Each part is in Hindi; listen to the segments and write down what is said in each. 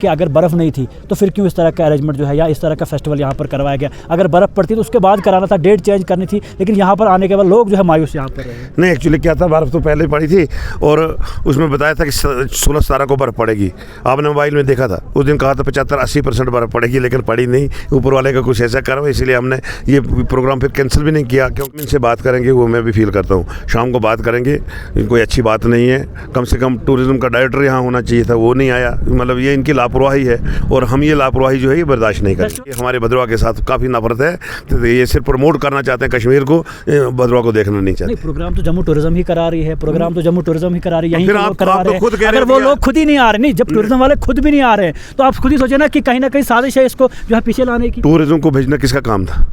कि अगर बर्फ़ नहीं थी तो फिर क्यों इस तरह का अरेंजमेंट जो है या इस तरह का फेस्टिवल यहाँ पर करवाया गया। अगर बर्फ़ पड़ती तो उसके बाद कराना था, डेट चेंज करनी थी, लेकिन यहाँ पर आने के बाद लोग जो है मायूस यहाँ पर रहे। नहीं, एक्चुअली क्या था, बर्फ़ तो पहले ही पड़ी थी और उसमें बताया था कि 16-17 को बर्फ़ पड़ेगी। आपने मोबाइल में देखा था, उस दिन कहा था 75-80% बर्फ़ पड़ेगी, लेकिन पड़ी नहीं। ऊपर वाले का कुछ ऐसा करो, इसलिए हमने ये प्रोग्राम फिर कैंसिल भी नहीं किया। क्योंकि इनसे बात करेंगे, वो मैं भी फील करता हूँ, शाम को बात करेंगे, कोई अच्छी बात नहीं है। कम से कम टूरिज़्म का डायरेक्टर यहाँ होना चाहिए था, वो नहीं आया। मतलब ये इनकी लापरवाही है और हम ये लापरवाही जो है ये बर्दाश्त नहीं करेंगे। हमारे भद्रवाह के साथ काफ़ी नफरत है, तो ये सिर्फ प्रमोट करना चाहते हैं कश्मीर को, भद्रवाह को देखना नहीं चाहते। प्रोग्राम तो जम्मू टूरिज्म ही करा रही है, प्रोग्राम तो जम्मू टूरिज्म ही करा रही है, यहीं फिर लोग आप करा तो रहे खुद कह हैं। रहे अगर हो वो लोग खुद ही नहीं आ रहे, नहीं, जब टूरिज्म वाले खुद भी नहीं आ रहे हैं तो आप खुद ही सोचे ना कि कहीं साजिश है इसको जो है पीछे लाने की। टूरिज्म को भेजना किसका काम था?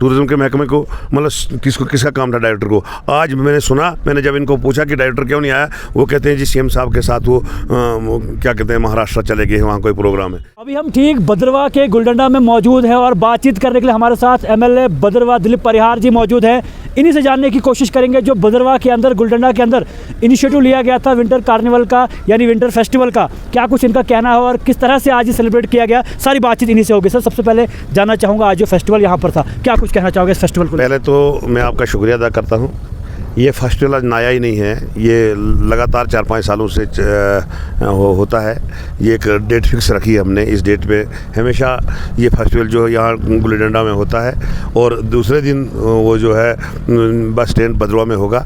टूरिज्म के महकमे को, मतलब किसका काम था? डायरेक्टर को। आज मैंने सुना, मैंने जब इनको पूछा कि डायरेक्टर क्यों नहीं आया, वो कहते हैं जी सीएम साहब के साथ वो क्या कहते हैं महाराष्ट्र चले गए, वहाँ कोई प्रोग्राम है। अभी हम ठीक भद्रवाह के गुलडंडा में मौजूद हैं और बातचीत करने के लिए हमारे साथ एमएलए भद्रवाह दिलीप परिहार जी मौजूद हैं। इन्हीं से जानने की कोशिश करेंगे जो भद्रवाह के अंदर, गुलडंडा के अंदर इनिशिएटिव लिया गया था विंटर कार्निवल का, यानी विंटर फेस्टिवल का, क्या कुछ इनका कहना है और किस तरह से आज सेलिब्रेट किया गया। सारी बातचीत इन्हीं से होगी। सर, सबसे पहले जानना चाहूँगा, आज जो फेस्टिवल यहाँ पर था, क्या कुछ कहना चाहोगे इस फेस्टिवल को? पहले तो मैं आपका शुक्रिया अदा करता हूँ। ये फेस्टिवल आज नया ही नहीं है, ये लगातार 4-5 सालों से होता है। ये एक डेट फिक्स रखी है हमने, इस डेट पे हमेशा ये फेस्टिवल जो यहाँ गुलिडंडा में होता है और दूसरे दिन वो जो है बस स्टैंड भद्रवाह में होगा।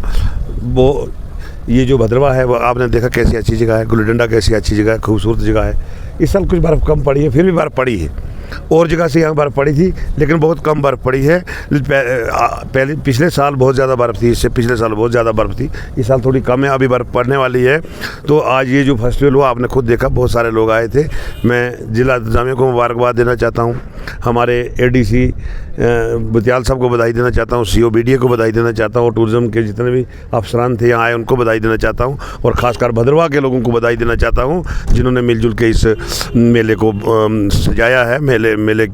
वो ये जो भद्रवाह है वो आपने देखा कैसी अच्छी जगह है, गुलिडंडा कैसी अच्छी जगह है, खूबसूरत जगह है। इस साल कुछ बर्फ़ कम पड़ी है, फिर भी बर्फ़ पड़ी है। और जगह से यहाँ बर्फ़ पड़ी थी, लेकिन बहुत कम बर्फ़ पड़ी है। पहले पिछले साल बहुत ज़्यादा बर्फ़ थी, इससे पिछले साल बहुत ज़्यादा बर्फ़ थी। इस साल थोड़ी कम है, अभी बर्फ़ पड़ने वाली है। तो आज ये जो फेस्टिवल हुआ, आपने खुद देखा, बहुत सारे लोग आए थे। मैं जिला इंतज़ामिया को मुबारकबाद देना चाहता हूँ, हमारे एडीसी बुतियाल साहब को बधाई देना चाहता हूँ, सीओ बीडीए को बधाई देना चाहता हूँ, और टूरिज़्म के जितने भी अफसरान थे यहाँ आए उनको बधाई देना चाहता हूँ, और ख़ासकर भद्रवाह के लोगों को बधाई देना चाहता हूँ जिन्होंने मिलजुल के इस मेले को सजाया है, मेले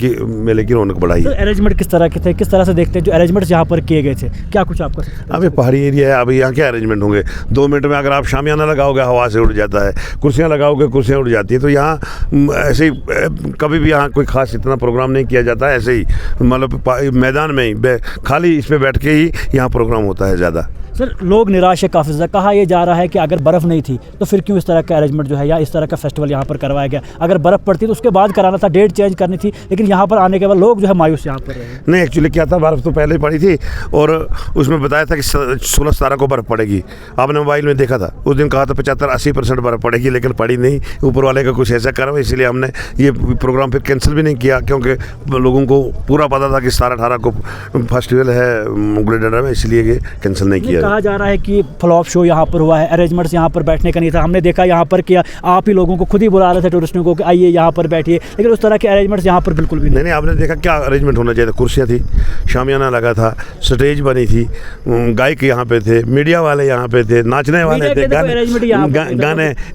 की रौनक बढ़ाई है। अरेंजमेंट किस तरह के थे, किस तरह से देखते हैं जो अरेंजमेंट्स यहाँ पर किए गए थे, क्या कुछ आपको? अभी पहाड़ी एरिया है, अभी यहाँ क्या अरेंजमेंट होंगे? 2 मिनट में अगर आप शामियाना लगाओगे हवा से उड़ जाता है, कुर्सियाँ लगाओगे कुर्सियाँ उड़ जाती है। तो यहाँ ऐसे ही कभी भी यहाँ कोई खास इतना प्रोग्राम नहीं किया जाता है, ऐसे ही मतलब मैदान में ही खाली इस पे बैठ के ही यहाँ प्रोग्राम होता है ज़्यादा। सर, लोग निराश है काफ़ी ज़्यादा। कहा यह जा रहा है कि अगर बर्फ़ नहीं थी तो फिर क्यों इस तरह का अरेंजमेंट जो है या इस तरह का फेस्टिवल यहाँ पर करवाया गया। अगर बर्फ़ पड़ती तो उसके बाद कराना था, डेट चेंज करनी थी, लेकिन यहाँ पर आने के बाद लोग जो है मायूस यहाँ पर रहे। नहीं, एक्चुअली क्या था, बर्फ़ तो पहले ही पड़ी थी और उसमें बताया था कि 16-17 को बर्फ़ पड़ेगी। आपने मोबाइल में देखा था, उस दिन कहा था 75-80% बर्फ़ पड़ेगी, लेकिन पड़ी नहीं। ऊपर वाले का कुछ ऐसा करो, इसलिए हमने ये प्रोग्राम फिर कैंसिल भी नहीं किया। क्योंकि लोगों को पूरा पता था कि 17-18 को फेस्टिवल है गुलिडंडा में, इसलिए ये कैंसिल नहीं किया। कहा जा रहा है कि फ्लॉप शो यहाँ पर हुआ है, अरेंजमेंट्स यहाँ पर बैठने का नहीं था। हमने देखा यहाँ पर किया, आप ही लोगों को खुद ही बुला रहे थे टूरिस्टों को कि आइए यहाँ पर बैठिए, लेकिन उस तरह के अरेंजमेंट्स यहाँ पर बिल्कुल भी नहीं। आपने देखा क्या अरेंजमेंट होना चाहिए था? कुर्सियाँ थी, शामियाना लगा था, स्टेज बनी थी, गायक यहाँ पे थे, मीडिया वाले यहाँ पे थे, नाचने वाले थे,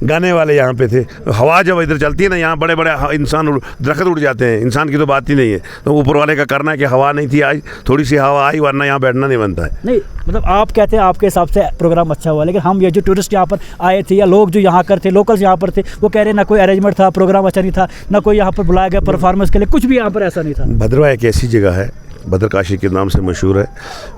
गाने वाले यहाँ पे थे। हवा जब इधर चलती है ना, यहाँ बड़े बड़े इंसान दरख्त उड़ जाते हैं, इंसान की तो बात ही नहीं है। तो ऊपर वाले का करना है कि हवा नहीं थी, आज थोड़ी सी हवा आई, वरना यहाँ बैठना नहीं बनता है। नहीं, मतलब आप कहते हैं आपके हिसाब से प्रोग्राम अच्छा हुआ, लेकिन हम ये जो टूरिस्ट यहाँ पर आए थे या लोग जो यहाँ कर थे, लोकल्स यहाँ पर थे, वो कह रहे ना कोई अरेंजमेंट था, प्रोग्राम अच्छा नहीं था, ना कोई यहाँ पर बुलाया गया परफॉर्मेंस के लिए, कुछ भी यहाँ पर ऐसा नहीं था। भद्रवाह एक ऐसी जगह है, भद्रकाशी के नाम से मशहूर है।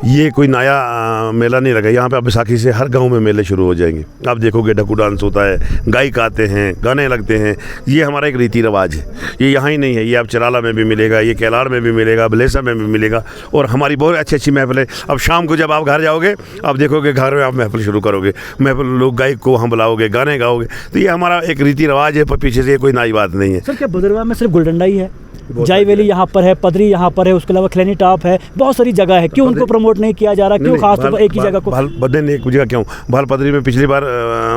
ये कोई नया मेला नहीं लगा, यहाँ पे अब बैसाखी से हर गांव में मेले शुरू हो जाएंगे। आप देखोगे ढक्कू डांस होता है, गायक आते हैं, गाने लगते हैं। ये हमारा एक रीति रिवाज है, ये यहाँ ही नहीं है, ये अब चराला में भी मिलेगा, ये कैलाड़ में भी मिलेगा, बलेसा में भी मिलेगा, और हमारी बहुत अच्छी अच्छी महफिल है। अब शाम को जब आप घर जाओगे, आप देखोगे घर में आप महफिल शुरू करोगे, महफिल लोग गायक को वहाँ बुलाओगे, गाने गाओगे। तो ये हमारा एक रीति रिवाज है, पर पीछे से कोई नई बात नहीं है। सर, क्या भद्रवाह में सिर्फ गुलडंडा ही है? जाई वैली यहाँ पर है, पदरी यहाँ पर है, उसके अलावा खिलनी टॉप है, बहुत सारी जगह है, क्यों उनको प्रमोट नहीं किया जा रहा? क्यों खास तौर पर एक ही जगह को? बदन एक जगह क्यों? भाल पदरी में पिछली बार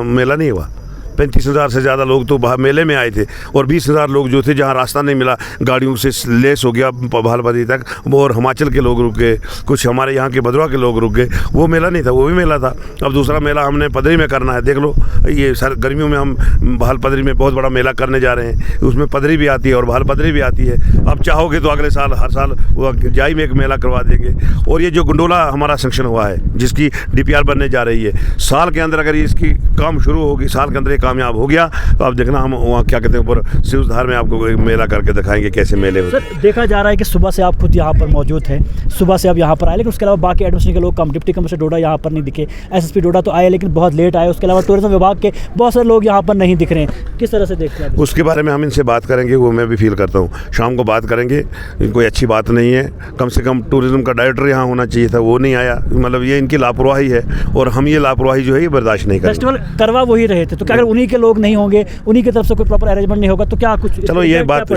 मेला नहीं हुआ, 35,000 से ज़्यादा लोग तो मेले में आए थे, और 20,000 लोग जो थे जहाँ रास्ता नहीं मिला, गाड़ियों से लेस हो गया भालपदी तक, और हिमाचल के लोग रुक गए, कुछ हमारे यहाँ के भद्रवाह के लोग रुक गए। वो मेला नहीं था, वो भी मेला था। अब दूसरा मेला हमने पदरी में करना है। देख लो, ये सर गर्मियों में हम भालपदरी में बहुत बड़ा मेला करने जा रहे हैं, उसमें पदरी भी आती है और भालपदरी भी आती है। अब चाहोगे तो अगले साल हर साल वो जाई में एक मेला करवा देंगे। और ये जो गंडोला हमारा सेक्शन हुआ है, जिसकी DPR बनने जा रही है, साल के अंदर अगर इसकी काम शुरू होगी, साल के अंदर कामयाब हो गया तो आप देखना हम वहाँ क्या कहते हैं ऊपर शिवधार में आपको एक मेला करके दिखाएंगे कैसे मेले होते हैं। सर देखा जा रहा है कि सुबह से आप खुद यहाँ पर मौजूद हैं, सुबह से आप यहाँ पर आए, लेकिन उसके अलावा बाकी एडमिनिस्ट्रेशन के लोग कम, डिप्टी कमिश्नर डोडा यहाँ पर नहीं दिखे, एसएसपी डोडा तो आए लेकिन बहुत लेट आए, उसके अलावा टूरिज्म विभाग के बहुत सारे लोग यहाँ पर नहीं दिख रहे हैं। किस तरह से देखते हैं? उसके बारे में हम इनसे बात करेंगे, वो मैं भी फील करता हूँ। शाम को बात करेंगे, कोई अच्छी बात नहीं है। कम से कम टूरिज्म का डायरेक्टर यहाँ होना चाहिए था, वो नहीं आया। मतलब ये इनकी लापरवाही है और हम ये लापरवाही जो है ये बर्दाश्त नहीं करेंगे। फेस्टिवल करवा वही रहे थे, तो क्या अगर उन्हीं के लोग नहीं होंगे, उन्हीं की तरफ से कोई प्रॉपर अरेंजमेंट नहीं होगा तो क्या कुछ? चलो ये बात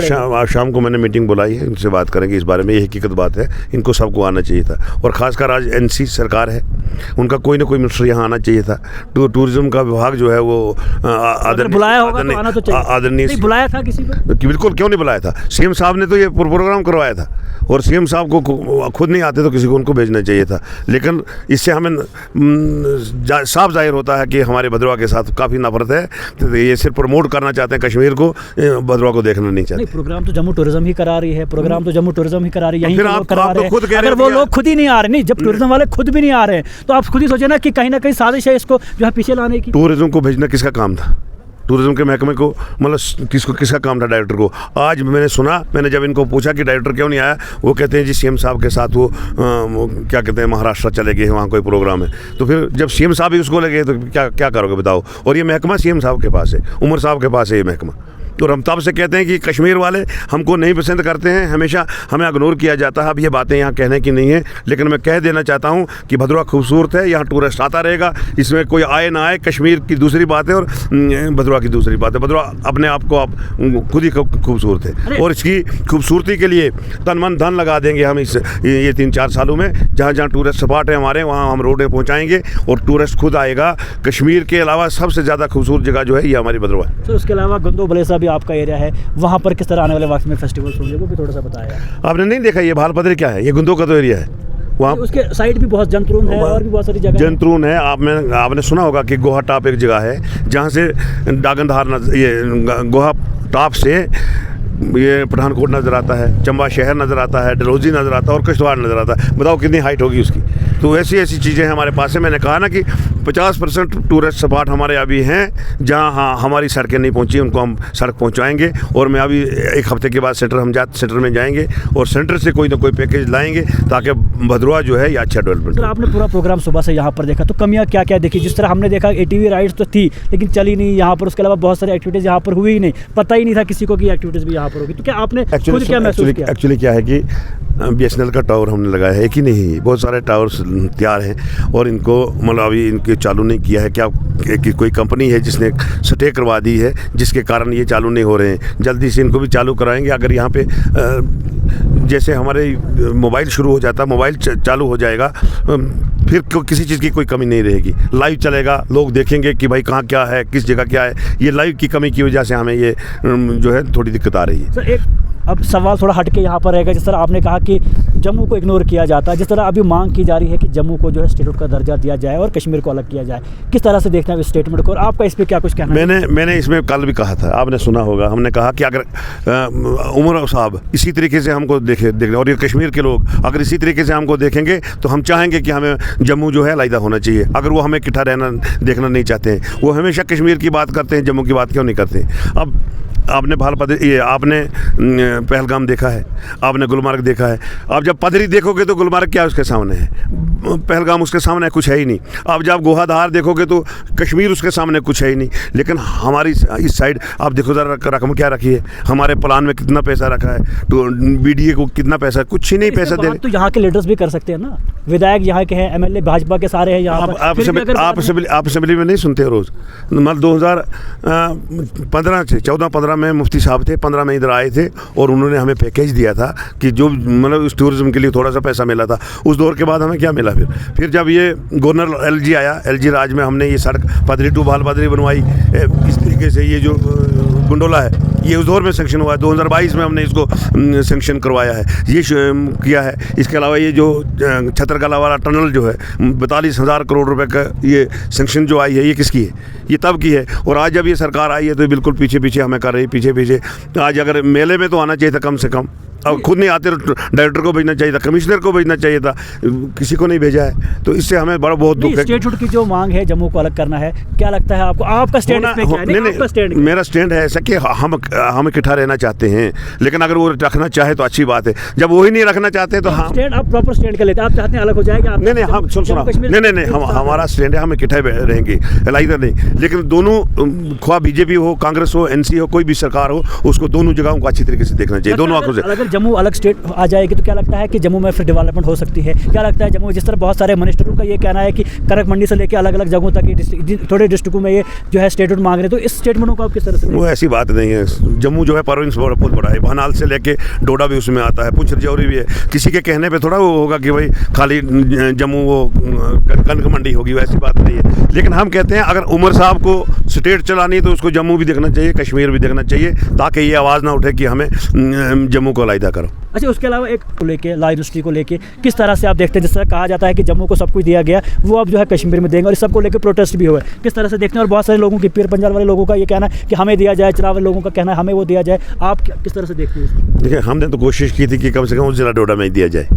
शाम को मैंने मीटिंग बुलाई है, इनसे बात करेंगे इस बारे में। ये हकीकत बात है, इनको सबको आना चाहिए था और ख़ासकर आज एनसी सरकार है, उनका कोई ना कोई मिनिस्टर यहाँ आना चाहिए था। टूरिज्म का विभाग जो है वो बुलाया होगा तो आना तो चाहिए। आदरणीय बुलाया था किसी को? बिल्कुल, क्यों नहीं बुलाया था? सीएम साहब ने तो ये प्रोग्राम करवाया था और सीएम साहब को खुद नहीं आते तो किसी को उनको भेजना चाहिए था। लेकिन इससे हमें साफ जाहिर होता है कि हमारे भद्रवाह के साथ काफ़ी नफरत है। तो ये सिर्फ प्रमोट करना चाहते हैं कश्मीर को, भद्रवाह को देखना नहीं चाहते। प्रोग्राम तो जम्मू टूरिज्म ही करा रही है, प्रोग्राम तो जम्मू टूरिज्म ही करा रही है, यहीं फिर के लोग आप करा तो रहे हैं। खुद कह रहे अगर वो लोग खुद ही नहीं आ रहे, नहीं जब टूरिज्म वाले खुद भी नहीं आ रहे हैं तो आप खुद ही सोचे ना कि कहीं ना कहीं साजिश है इसको जो है पीछे लाने की। टूरिज्म को भेजना किसका काम था? टूरिज्म के महकमे को, मतलब किसका काम था डायरेक्टर को? आज मैंने सुना, मैंने जब इनको पूछा कि डायरेक्टर क्यों नहीं आया, वो कहते हैं जी सीएम साहब के साथ वो क्या कहते हैं महाराष्ट्र चले गए हैं, वहाँ कोई प्रोग्राम है। तो फिर जब सीएम साहब ही उसको लगे तो क्या करोगे बताओ? और ये महकमा सीएम साहब के पास है, उमर साहब के पास है ये महकमा। तो हम तब से कहते हैं कि कश्मीर वाले हमको नहीं पसंद करते हैं, हमेशा हमें इग्नोर किया जाता है। अब ये बातें यहाँ कहने की नहीं है, लेकिन मैं कह देना चाहता हूँ कि भद्रवाह खूबसूरत है, यहाँ टूरिस्ट आता रहेगा, इसमें कोई आए ना आए। कश्मीर की दूसरी बात है और भद्रवाह की दूसरी बात है। भद्रवाह अपने आप को आप खुद ही खूबसूरत है और इसकी खूबसूरती के लिए तन मन धन लगा देंगे हम ये 3-4 सालों में। जहाँ जहाँ टूरिस्ट स्पॉट है हमारे, वहाँ हम रोडें पहुँचाएँगे और टूरिस्ट खुद आएगा। कश्मीर के अलावा सबसे ज़्यादा खूबसूरत जगह जो है ये हमारी भद्रवाह है। तो उसके अलावा गंदो बलेसा आपका एरिया है, वहाँ पर किस तरह आने वाले वक्त में फेस्टिवल्स होंगे वो भी थोड़ा सा बताया। आपने नहीं देखा ये भालपदरी क्या है? ये गुंदो का तो एरिया है, वहाँ उसके साइड भी बहुत जंतरून है और भी बहुत सारी जगह जंतरून है। आपने सुना होगा कि गोहा टॉप एक जगह है जहाँ से डागनधार ये गोहा टॉप से ये पठानकोट नज़र आता है, चंबा शहर नज़र आता है, डलहौजी नज़र आता है और किश्तवाड़ नज़र आता है। बताओ कितनी हाइट होगी उसकी। तो ऐसी चीज़ें हमारे पास है। मैंने कहा ना कि 50% टूरिस्ट स्पॉट हमारे अभी हैं जहाँ हमारी सड़कें नहीं पहुँची, उनको हम सड़क पहुँचाएँगे। और मैं अभी 1 हफ्ते के बाद सेंटर में जाएंगे और सेंटर से कोई ना कोई पैकेज लाएंगे ताकि भद्रवाह जो है ये अच्छा डेवलपमेंट। सर आपने पूरा प्रोग्राम सुबह से यहाँ पर देखा तो कमियाँ क्या क्या देखी? जिस तरह हमने देखा ATV राइड्स तो थी लेकिन चली नहीं यहाँ पर, उसके अलावा बहुत सारी एक्टिविटीज़ यहाँ पर हुई ही नहीं, पता ही नहीं था किसी को कि एक्टिविटीज़ भी यहाँ पर होगी। तो क्या आपने खुद क्या महसूस किया? एक्चुअली क्या है कि BSNL का टावर हमने लगाया है, एक ही नहीं, बहुत सारे टावर्स तैयार हैं और इनको मतलब अभी इनके चालू नहीं किया है। क्या कि कोई कंपनी है जिसने स्टे करवा दी है जिसके कारण ये चालू नहीं हो रहे हैं। जल्दी से इनको भी चालू कराएंगे। अगर यहाँ पे जैसे हमारे मोबाइल शुरू हो जाता, मोबाइल चालू हो जाएगा, फिर किसी चीज़ की कोई कमी नहीं रहेगी। लाइव चलेगा, लोग देखेंगे कि भाई कहाँ क्या है, किस जगह क्या है। ये लाइव की कमी की वजह से हमें ये जो है थोड़ी दिक्कत आ रही है। सर एक अब सवाल थोड़ा हटके यहाँ पर रहेगा। जिस तरह आपने कहा कि जम्मू को इग्नोर किया जाता है, जिस तरह अभी मांग की जा रही है कि जम्मू को जो है स्टेटहुड का दर्जा दिया जाए और कश्मीर को अलग किया जाए, किस तरह से देखते हैं इस स्टेटमेंट को और आपका इस पर क्या कुछ कहना है? मैंने इसमें कल भी कहा था, आपने सुना होगा। हमने कहा कि अगर उमर साहब इसी तरीके से हमको देख और ये कश्मीर के लोग अगर इसी तरीके से हमको देखेंगे तो हम चाहेंगे कि हमें जम्मू जो है अलहदा होना चाहिए। अगर वो हमें इकट्ठा रहना देखना नहीं चाहते हैं, वो हमेशा कश्मीर की बात करते हैं, जम्मू की बात क्यों नहीं करते? अब आपने आपने पहलगाम देखा है, आपने गुलमर्ग देखा है। आप जब पदरी देखोगे तो गुलमर्ग क्या उसके सामने है, पहलगाम उसके सामने कुछ है ही नहीं। आप जब गोहाधार देखोगे तो कश्मीर उसके सामने कुछ है ही नहीं। लेकिन हमारी इस साइड आप देखो ज़रा रकम क्या रखी है, हमारे प्लान में कितना पैसा रखा है, तो BDA को कितना पैसा, कुछ ही नहीं पैसा दे। तो यहाँ के लीडर्स भी कर सकते हैं ना, विधायक यहाँ के हैं, MLA भाजपा के सारे हैं यहाँ पर। आप असेंबली में नहीं सुनते रोज़। मतलब 2015 से 14-15 में मुफ्ती साहब थे, 15 में इधर आए थे और उन्होंने हमें पैकेज दिया था कि जो मतलब इस टूरिज्म के लिए थोड़ा सा पैसा मिला था। उस दौर के बाद हमें क्या मिला? फिर जब ये गवर्नर LG आया, LG राज में हमने ये सड़क पदरी टू भालपदरी बनवाई। इस तरीके से ये जो गुंडोला है ये उस दौर में सेंक्शन हुआ है। 2022 में हमने इसको सेंक्शन करवाया है, ये किया है। इसके अलावा ये जो छतरकला वाला टनल जो है 42,000 करोड़ रुपए का ये सेंक्शन जो आई है, ये किसकी है? ये तब की है। और आज जब ये सरकार आई है तो बिल्कुल पीछे पीछे हमें कर रही, पीछे। तो आज अगर मेले में तो आना चाहिए था कम से कम। अब खुद नहीं आते तो डायरेक्टर को भेजना चाहिए था, कमिश्नर को भेजना चाहिए था, किसी को नहीं भेजा है। तो इससे हमें बड़ा बहुत दुख है। स्टेटहुड की जो मांग है जम्मू को अलग करना है, क्या लगता है आपको? आपका स्टैंड इस पे क्या है? नहीं, आपका स्टैंड मेरा स्टैंड है ऐसा कि हम इकट्ठा रहना चाहते हैं, लेकिन अगर वो रखना चाहे तो अच्छी बात है। जब वही नहीं रखना चाहते तो हम स्टैंड, आप प्रॉपर स्टैंड कर लेते हैं, आप चाहते हैं अलग हो जाएगा? नहीं, हम सुना नहीं, हम हमारा स्टैंड है, हम इकट्ठे रहेंगे, इधर नहीं। लेकिन दोनों, ख्वाह बीजेपी हो, कांग्रेस हो, एनसी हो, कोई भी सरकार हो, उसको दोनों जगहों को अच्छी तरीके से देखना चाहिए, दोनों आंखों से। अगर जम्मू अलग स्टेट आ जाएगी तो क्या लगता है कि जम्मू में फिर डेवलपमेंट हो सकती है? क्या लगता है जम्मू, जिस तरह बहुत सारे मिनिस्टरों का ये कहना है कि करक मंडी से लेकर अलग अलग जगहों तक थोड़े डिस्ट्रिक्टों में ये जो है स्टेटहुड मांग रहे हैं, तो इस स्टेटमेंटों को आप किस तरह से? वो ऐसी बात नहीं है। जम्मू जो है प्रोविंस बहुत बड़ा है, भनाल से लेके डोडा भी उसमें आता है, पुंछ राजौरी भी है। किसी के कहने पे थोड़ा वो होगा कि भाई खाली जम्मू वो कनक मंडी होगी, वैसी बात नहीं है। लेकिन हम कहते हैं अगर उमर साहब को स्टेट चलानी है तो उसको जम्मू भी देखना चाहिए, कश्मीर भी देखना चाहिए, ताकि ये आवाज़ ना उठे कि हमें जम्मू को अलग करो। अच्छा, उसके अलावा एक को लेके लॉ यूनिवर्सिटी को लेके किस तरह से आप देखते हैं? जिस तरह कहा जाता है कि जम्मू को सब कुछ दिया गया, वो अब जो है कश्मीर में देंगे, और इस सबको लेकर प्रोटेस्ट भी हुए, किस तरह से देखते हैं? और बहुत सारे लोगों की, पीर पंजाल वाले लोगों का ये कहना है कि हमें दिया जाए, चरावल लोगों का कहना है हमें वो दिया जाए। आप किस तरह से देखते हैं? देखिए, हमने तो कोशिश की थी कि कम से कम उस जिला डोडा में ही दिया जाए।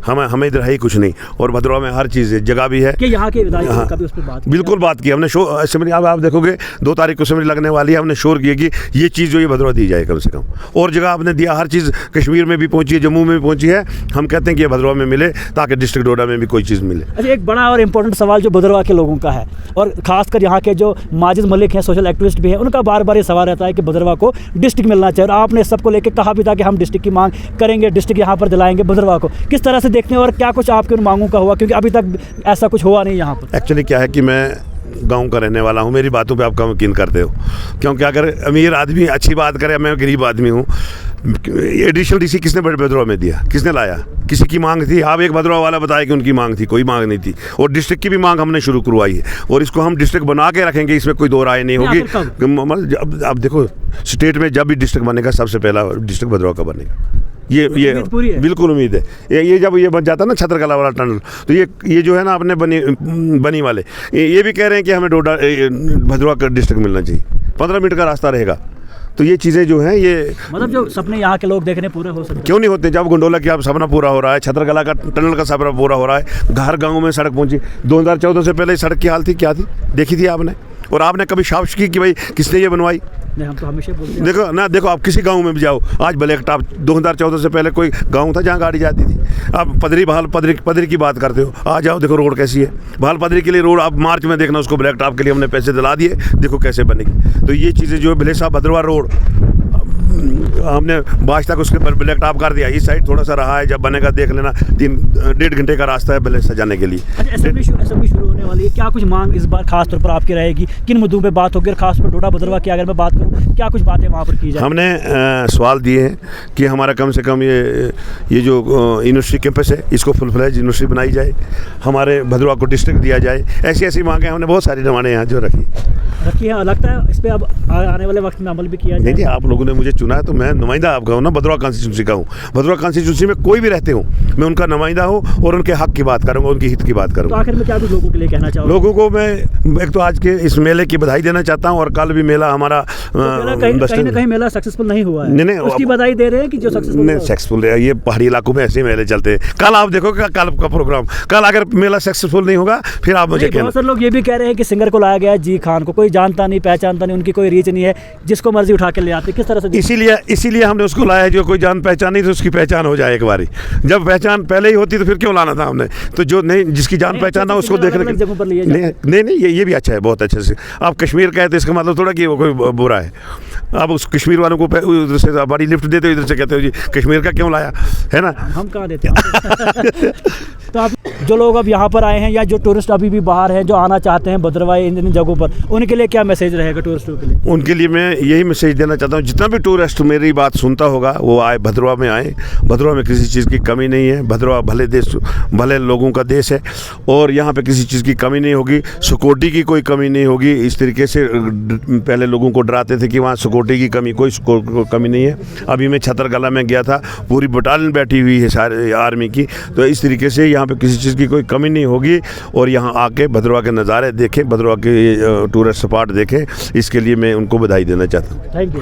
हमें इधर है ही कुछ नहीं, और भद्रवा में हर चीज़ है, जगह भी है कि यहाँ के विधायक कभी उस पर बात बिल्कुल बात की हमने। असेंबली आप देखोगे 2 तारीख को असेंबली लगने वाली है, हमने शोर किया कि ये चीज़ जो ये भद्रवा दी जाए कम से कम। और जगह आपने दिया, हर चीज़ कश्मीर में भी पहुंची है, जम्मू में भी पहुंची है। हम कहते हैं कि ये भद्रवा में मिले ताकि डिस्ट्रिक्ट डोडा में भी कोई चीज़ मिले। अच्छा, एक बड़ा और इम्पोर्टेंट सवाल जो भद्रवा के लोगों का है, और खासकर यहाँ के जो माजिद मलिक हैं, सोशल एक्टिविस्ट भी हैं, उनका बार बार ये सवाल रहता है कि भद्रवा को डिस्ट्रिक्ट मिलना चाहिए। और आपने सबको लेकर कहा भी था कि हम डिस्ट्रिक्ट की मांग करेंगे, डिस्ट्रिक्ट यहाँ पर दिलाएंगे भद्रवा को। किस तरह से देखते हैं और क्या कुछ आपके उन मांगों का हुआ? क्योंकि अभी तक ऐसा कुछ हुआ नहीं यहाँ पर। एक्चुअली क्या है कि मैं गांव का रहने वाला हूँ, मेरी बातों पे आप कम यकीन करते हो, क्योंकि अगर अमीर आदमी अच्छी बात करे, मैं गरीब आदमी हूँ। एडिशनल डीसी किसने भद्रवा में दिया? किसने लाया? किसी की मांग थी? आप एक भद्रवा वाला बताया कि उनकी मांग थी, कोई मांग नहीं थी। और डिस्ट्रिक्ट की भी मांग हमने शुरू करवाई है, और इसको हम डिस्ट्रिक्ट बना के रखेंगे, इसमें कोई दो राय नहीं होगी। अब देखो, स्टेट में जब भी डिस्ट्रिक्ट बनेगा, सबसे पहला डिस्ट्रिक्ट भद्रवा का बनेगा, ये बिल्कुल उम्मीद है। ये जब ये बन जाता है ना छतरकला वाला टनल, तो ये जो है ना अपने बनी वाले ये भी कह रहे हैं कि हमें डोडा भद्रवा का डिस्ट्रिक्ट मिलना चाहिए, 15 मिनट का रास्ता रहेगा। तो ये चीज़ें जो हैं, ये मतलब जो सपने यहाँ के लोग देखने पूरे हो सकते, क्यों नहीं होते? जब गंडोला की अब सपना पूरा हो रहा है, छतरकला का टनल का सपना पूरा हो रहा है, घर गाँव में सड़क पहुँची। 2014 से पहले सड़क की हाल थी, क्या थी, देखी थी आपने? और आपने कभी शाबाश की कि भाई किसने ये बनवाई? नहीं, हम तो हमेशा बोलते हैं। देखो ना, देखो आप किसी गांव में भी जाओ, आज ब्लैक टॉप 2014 से पहले कोई गांव था जहां गाड़ी जाती थी? आप पदरी की बात करते हो, आ जाओ, देखो रोड कैसी है। भाल पदरी के लिए रोड आप मार्च में देखना, उसको ब्लैक टॉप के लिए हमने पैसे दिला दिए, देखो कैसे बनेगी। तो ये चीज़ें जो है, भलेसा भद्रवा रोड हमने बाज तक उसके ब्लैक टॉप कर दिया, इस साइड थोड़ा सा रहा है, जब बनेगा देख लेना, 1.5 घंटे का रास्ता है भले सजाने के लिए। अच्छा, असेंबली शुरू होने वाली है, क्या कुछ मांग इस बार खास तौर पर आपकी रहेगी? किन मुद्दों पे बात होगी? और खासतौर पर डोडा भद्रवा की अगर मैं बात करूँ, क्या कुछ बातें वहाँ पर की जाए? हमने सवाल दिए हैं कि हमारा कम से कम ये जो यूनिवर्सिटी कैंपस है, इसको फुल फ्लैज यूनिवर्सिटी बनाई जाए, हमारे भद्रवा को डिस्ट्रिक्ट दिया जाए। ऐसी मांगें हमने बहुत सारी डिमांडें यहाँ जो रखी है। लगता है इस पर अब आने वाले वक्त में अमल भी किया जाए? नहीं, आप लोगों ने मुझे चुना है तो मैं नुमाइंदा आपका हूँ ना, भद्रवा कॉन्स्टिट्यूंसी का हूँ। भद्रवा कॉन्स्टिट्यूंसी में कोई भी रहते हो, मैं उनका नुमाइंदा हूँ और उनके हक की बात करूँगा, उनके हित की बात करूँगा। तो आखिर में क्या कुछ लोगों के लिए कहना चाहूँगा? लोगों को मैं एक तो आज के इस मेले की बधाई देना चाहता हूँ, और कल भी मेला हमारा कहीं ना कहीं मेला सक्सेसफुल नहीं हुआ है। नहीं, उसकी बधाई दे रहे हैं कि जो सक्सेसफुल है। ये पहाड़ी इलाकों में ऐसे मेले चलते हैं। कल आप देखो कल का प्रोग्राम, कल अगर मेला सक्सेसफुल नहीं होगा, फिर आप मुझे कहना। बहुत सारे लोग ये भी कह रहे हैं कि सिंगर को लाया गया है जी खान को, कोई जानता नहीं, पहचानता नहीं, उनकी कोई रीच नहीं है, जिसको मर्जी उठा के ले आते। किस तरह से? इसीलिए हमने उसको लाया है, जो कोई जान पहचान नहीं, तो उसकी पहचान हो जाए एक बारी। जब पहचान पहले ही होती तो फिर क्यों लाना था हमने? तो जो नहीं, जिसकी जान पहचान ना, उसको देखने नहीं, ये भी अच्छा है, बहुत अच्छे से। आप कश्मीर का है तो इसका मतलब थोड़ा कि वो कोई बुरा है। आप उस कश्मीर वालों को उधर से बड़ी लिफ्ट देते हो, इधर से कहते हो जी कश्मीर का क्यों लाया, है ना? हम कहाँ देते हैं? तो आप जो लोग अब यहाँ पर आए हैं, या जो टूरिस्ट अभी भी बाहर हैं, जो आना चाहते हैं भद्रवा इन जगहों पर, उनके लिए क्या मैसेज रहेगा टूरिस्टों के लिए? उनके लिए मैं यही मैसेज देना चाहता हूँ, जितना भी टूरिस्ट मेरी बात सुनता होगा, वो आए, भद्रवा में आए। भद्रवा में किसी चीज़ की कमी नहीं है। भद्रवा भले लोगों का देश है, और यहाँ पे किसी चीज़ की कमी नहीं होगी। सिक्योरिटी की कोई कमी नहीं होगी। इस तरीके से पहले लोगों को डराते थे कि वहाँ सिक्योरिटी की कमी, कोई कमी नहीं है। अभी मैं छतरकला में गया था, पूरी बटालियन बैठी हुई है सारे आर्मी की। तो इस तरीके से यहाँ पे किसी चीज़ की कोई कमी नहीं होगी, और यहाँ आके भद्रवा के नज़ारे देखें, भद्रवा के टूरिस्ट स्पॉट देखें, इसके लिए मैं उनको बधाई देना चाहता हूँ। Thank you.